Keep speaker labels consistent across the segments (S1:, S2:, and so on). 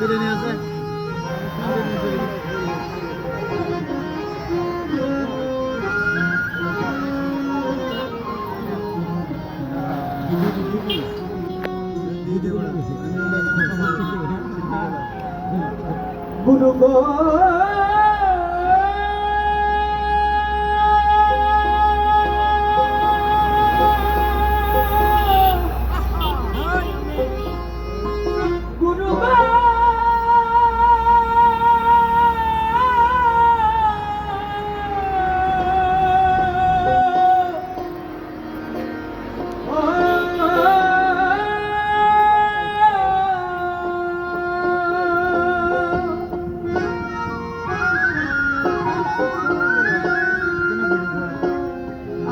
S1: বিরিয়ানি আছে
S2: গুরু গো গুরু গো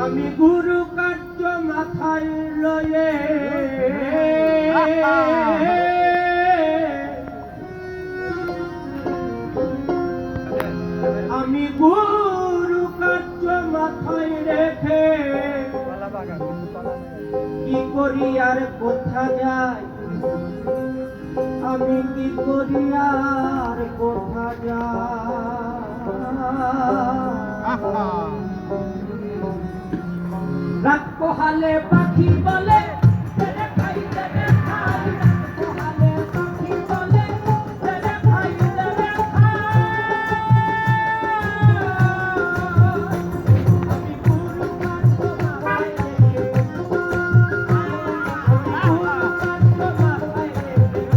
S2: আমি গুরু কার্য মাথায় লয়ে আমি গুরু কার্য মাথায় রেখে কি করি আর কোথা যাই আমি কি করি আর কোথা যাই রাত পোহালে পাখি বলে তেরে খাই তেরে খাই রাত পোহালে পাখি বলে তেরে খাই তেরে খাই আমি গুরু কার্য মাথায় রেখে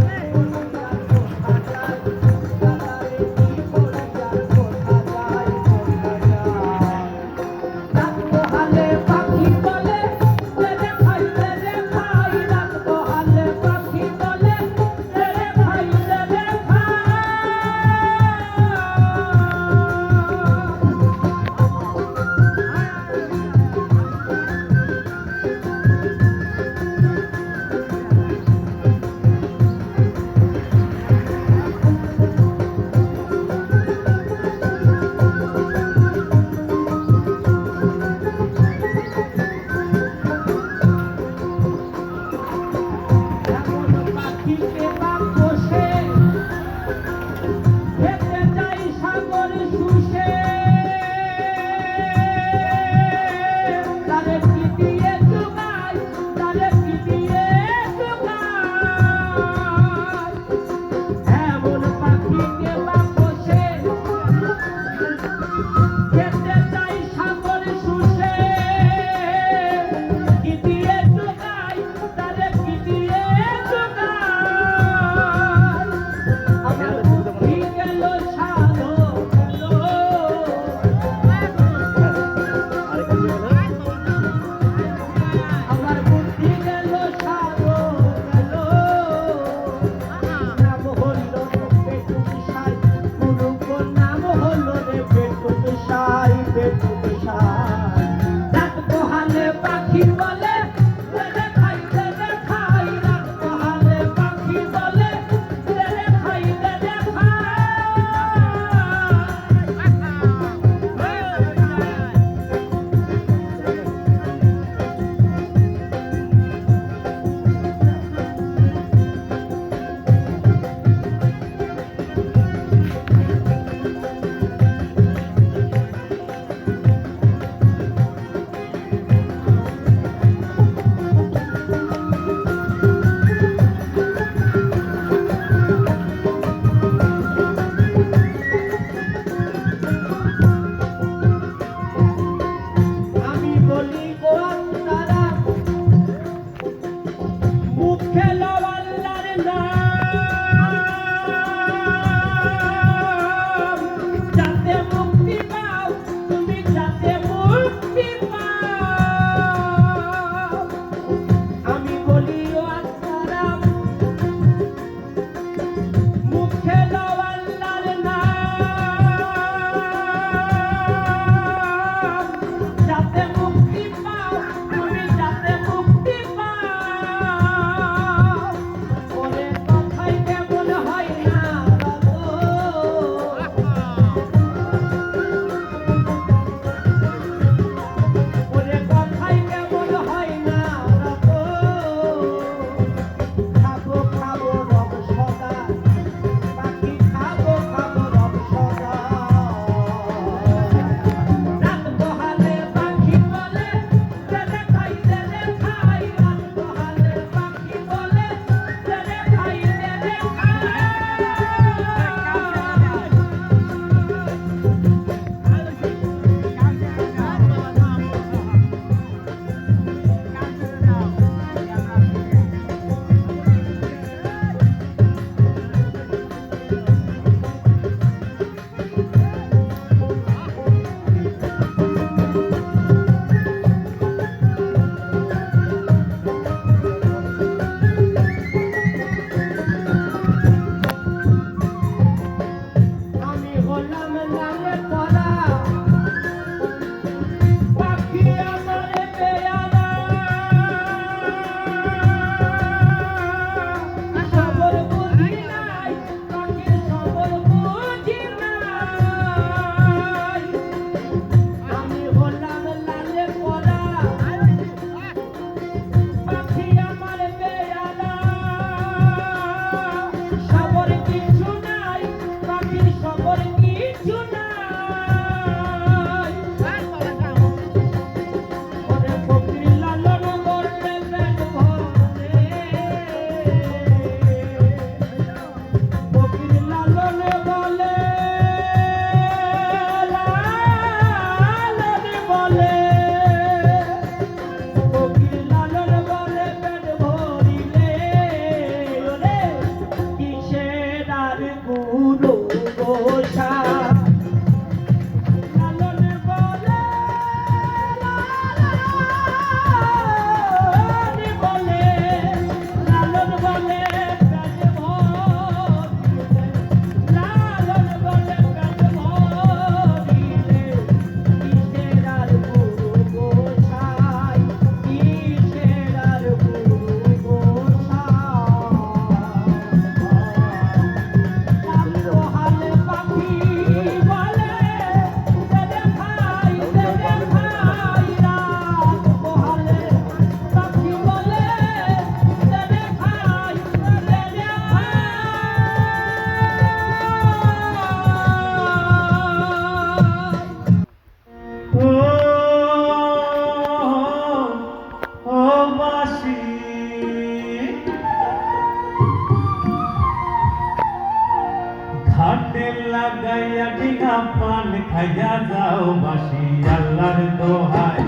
S1: লাগাইয়া ডিঙা পান খাইয়া যাও বাসি আল্লাহর দোহাই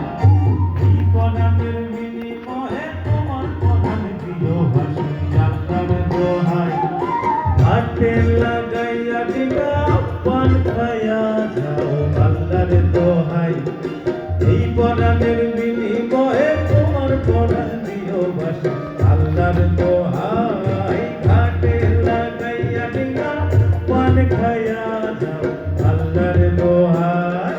S1: এই পরাণের বিনিময়ে তোমার পরাণ দিও বাসি আল্লাহর দোহাই ঘাটে লাগাইয়া ডিঙা পান খাইয়া যাও আল্লাহর দোহাই এই পরাণের বিনিময়ে তোমার পরাণ দিও বাসি আল্লাহর দোহাই ঘাটে লাগাইয়া ডিঙা পান খাইয়া যাও আল্লাহর দোহাই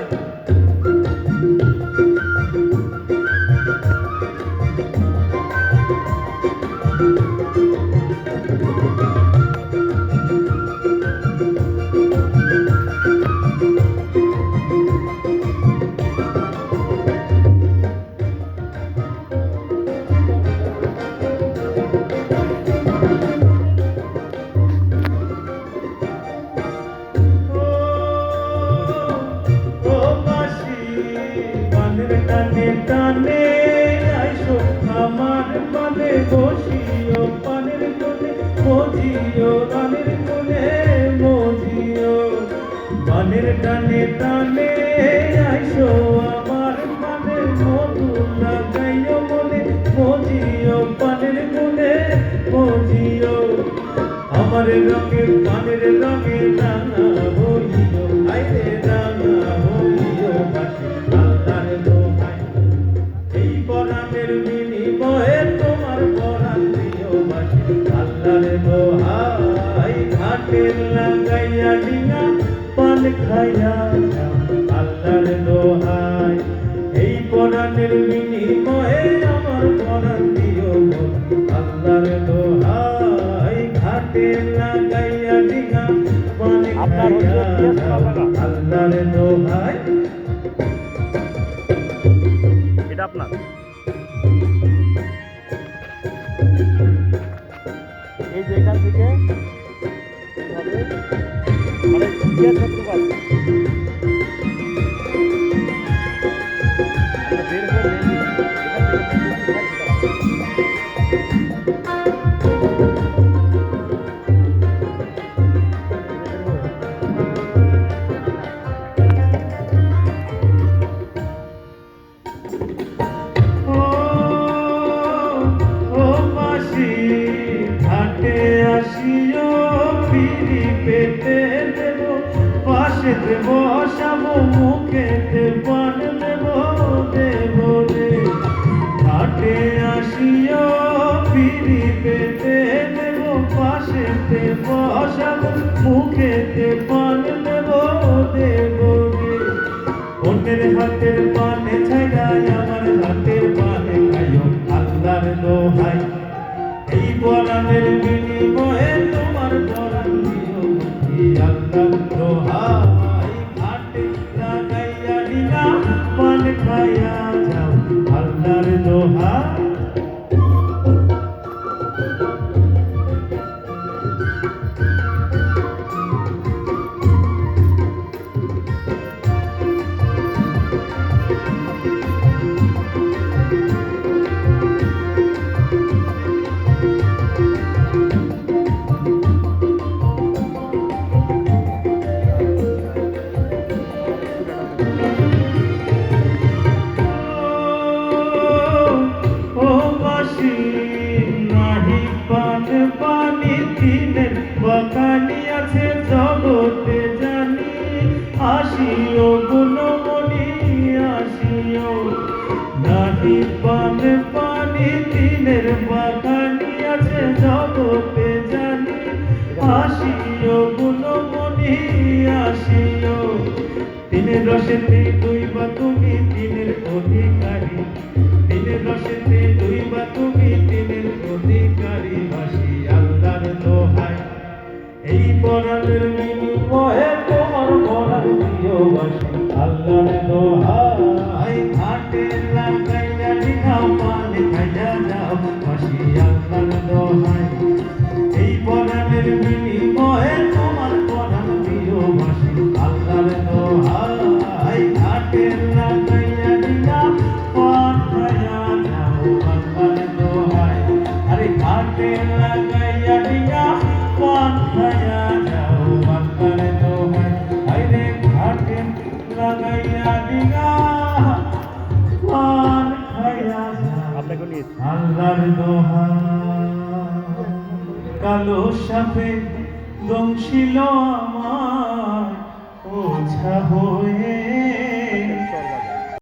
S1: টানে টানে আইসো আমার পানে বসিও পানের কোণে মজিও রানের কোণে মজিও পানের টানে টানে আইসো আমার পানে মধু লাগাইও মনে মজিও পানের কোণে মজিও আমার রঙের পানের রঙে রাঙা হইও আইরে রাঙা হইও বাসি আল্লাহর দোহাই এই পরাণের বিনিময়ে তোমার পরাণ দিও বাসি আল্লাহর দোহাই ঘাটে লাগাইয়া ডিঙা পান খাইয়া যাও আল্লাহর দোহাই এই পরাণের বিনিময়ে আমার পরাণ দিও আল্লাহর দোহাই ঘাটে লাগাইয়া ডিঙা পান খাইয়া যাও আল্লাহর দোহাই
S3: এটা আপনার এই যে এখান থেকে এভাবে মানে গিয়ার শত্রু পাচ্ছি বের হয়ে
S1: ঘাটে আসিও পিড়ি পেতে দেব পাশেতে বসাবো মুখেতে পান দেব দেব রে ঘাটে আসিও পিড়ি পেতে দেব পাশেতে বসাবো মুখেতে পান দেব দেব রে অন্যের হাতের পানে ছাইড়াই আমার হাতের পানে খাইও আল্লাহর দোহাই এই পরাণের বিনিময়ে তোমার পরাণ দিও আল্লাহর দোহাই ঘাটে লাগাইয়া ডিঙা পান খাইয়া যাও আল্লাহর দোহাই নাহি পান পানি দিনের বাগানি আছে জগতে জানি আসিও গুণমণি আসিও নাহি পান পানি দিনের বাগানি আছে জগতে জানি আসিও গুণমণি আসিও দিনের রসেতে দুইবা তুমি দিনের অধিকারী দিনের রসেতে দুইবা তুমি দিনের অধিকারী বাসি আল্লাহর দোহাই এই পরাণের বিনিময়ে তোমার পরাণ দিও বাসি আল্লাহর দোহাই ঘাটে লাগাইয়া ডিঙা পান খাইয়া যাও বাসি আল্লাহর দোহাই এই পরাণের বিনিময়ে তোমার পরাণ দিও বাসি আল্লাহর দোহাই ঘাটে কালো সাপে দংশিল আমার ওঝা হয়ে